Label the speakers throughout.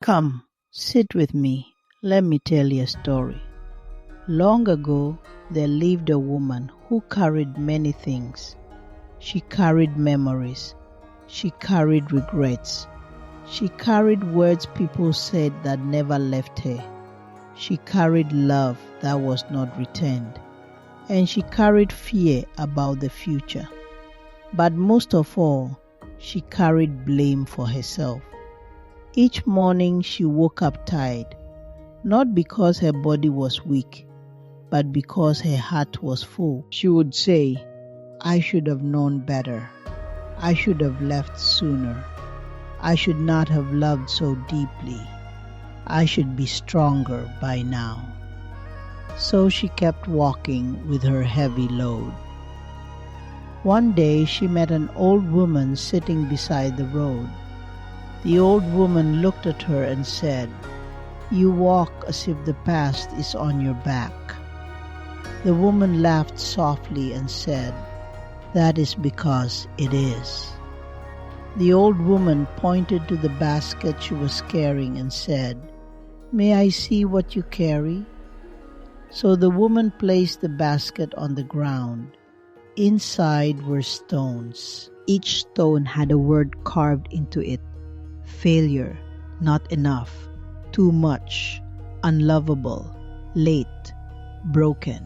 Speaker 1: Come, sit with me. Let me tell you a story. Long ago, there lived a woman who carried many things. She carried memories. She carried regrets. She carried words people said that never left her. She carried love that was not returned. And she carried fear about the future. But most of all, she carried blame for herself. Each morning she woke up tired, not because her body was weak, but because her heart was full. She would say, "I should have known better. I should have left sooner. I should not have loved so deeply. I should be stronger by now." So she kept walking with her heavy load. One day she met an old woman sitting beside the road. The old woman looked at her and said, "You walk as if the past is on your back." The woman laughed softly and said, "That is because it is." The old woman pointed to the basket she was carrying and said, "May I see what you carry?" So the woman placed the basket on the ground. Inside were stones. Each stone had a word carved into it: failure, not enough, too much, unlovable, late, broken,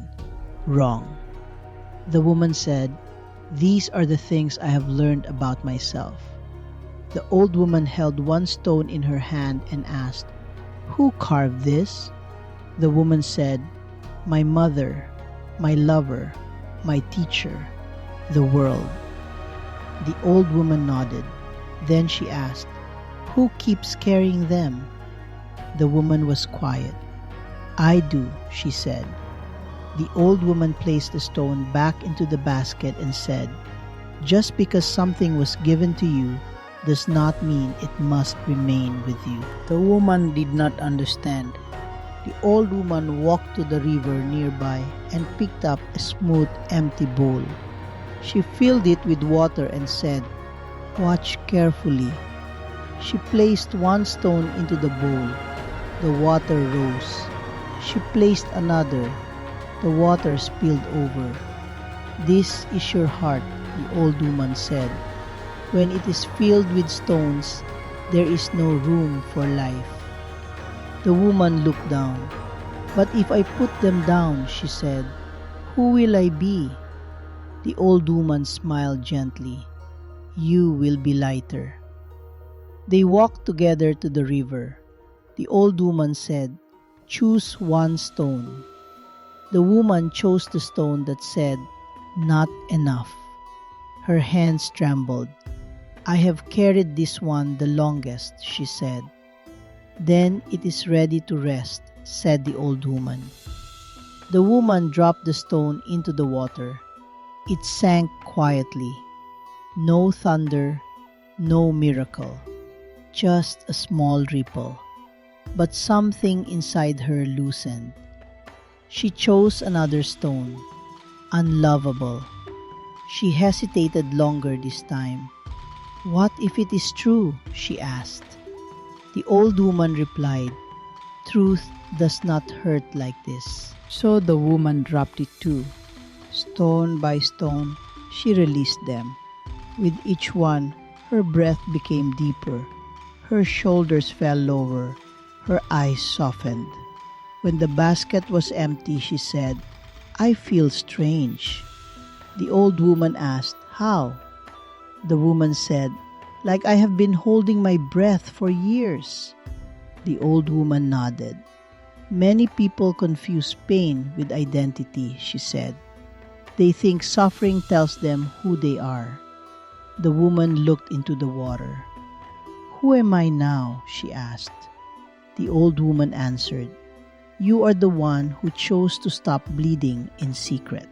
Speaker 1: wrong. The woman said, "These are the things I have learned about myself." The old woman held one stone in her hand and asked, "Who carved this?" The woman said, "My mother, my lover, my teacher, the world." The old woman nodded. Then she asked, "Who keeps carrying them?" The woman was quiet. "I do," she said. The old woman placed the stone back into the basket and said, "Just because something was given to you does not mean it must remain with you." The woman did not understand. The old woman walked to the river nearby and picked up a smooth, empty bowl. She filled it with water and said, "Watch carefully." She placed one stone into the bowl. The water rose. She placed another. The water spilled over. "This is your heart," the old woman said. "When it is filled with stones, there is no room for life." The woman looked down. "But if I put them down," she said, "who will I be?" The old woman smiled gently. "You will be lighter." They walked together to the river. The old woman said, "Choose one stone." The woman chose the stone that said, "Not enough." Her hands trembled. "I have carried this one the longest," she said. "Then it is ready to rest," said the old woman. The woman dropped the stone into the water. It sank quietly. No thunder, no miracle, just a small ripple. But something inside her loosened. She chose another stone, unlovable. She hesitated longer this time. "What if it is true?" she asked. The old woman replied, "Truth does not hurt like this." So the woman dropped it too. Stone by stone, she released them. With each one, her breath became deeper. Her shoulders fell lower. Her eyes softened. When the basket was empty, she said, "I feel strange." The old woman asked, "How?" The woman said, "Like I have been holding my breath for years." The old woman nodded. "Many people confuse pain with identity," she said. "They think suffering tells them who they are." The woman looked into the water. "Who am I now?" she asked. The old woman answered, "You are the one who chose to stop bleeding in secret."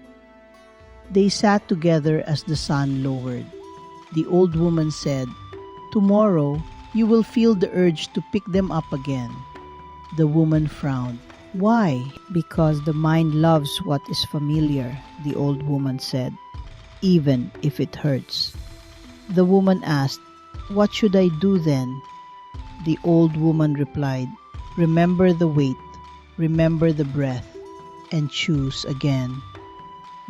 Speaker 1: They sat together as the sun lowered. The old woman said, "Tomorrow you will feel the urge to pick them up again." The woman frowned. "Why?" "Because the mind loves what is familiar," the old woman said, "even if it hurts." The woman asked, "What should I do then?" The old woman replied, "Remember the weight, remember the breath, and choose again."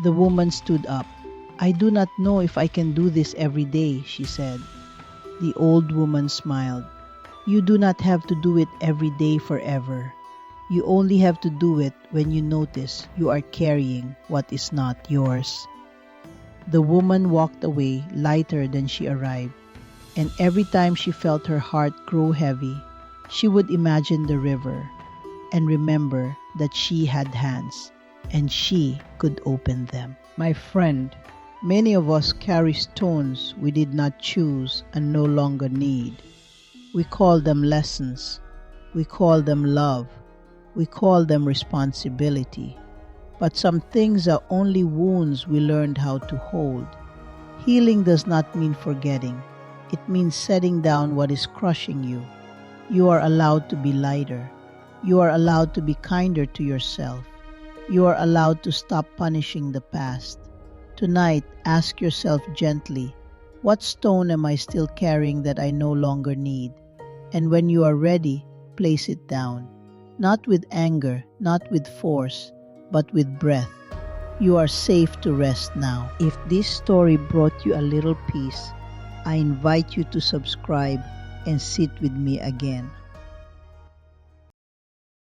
Speaker 1: The woman stood up. "I do not know if I can do this every day," she said. The old woman smiled. "You do not have to do it every day forever. You only have to do it when you notice you are carrying what is not yours." The woman walked away lighter than she arrived, and every time she felt her heart grow heavy, she would imagine the river and remember that she had hands and she could open them. My friend, many of us carry stones we did not choose and no longer need. We call them lessons. We call them love. We call them responsibility. But some things are only wounds we learned how to hold. Healing does not mean forgetting. It means setting down what is crushing you. You are allowed to be lighter. You are allowed to be kinder to yourself. You are allowed to stop punishing the past. Tonight, ask yourself gently, what stone am I still carrying that I no longer need? And when you are ready, place it down. Not with anger, not with force, but with breath. You are safe to rest now. If this story brought you a little peace, I invite you to subscribe and sit with me again.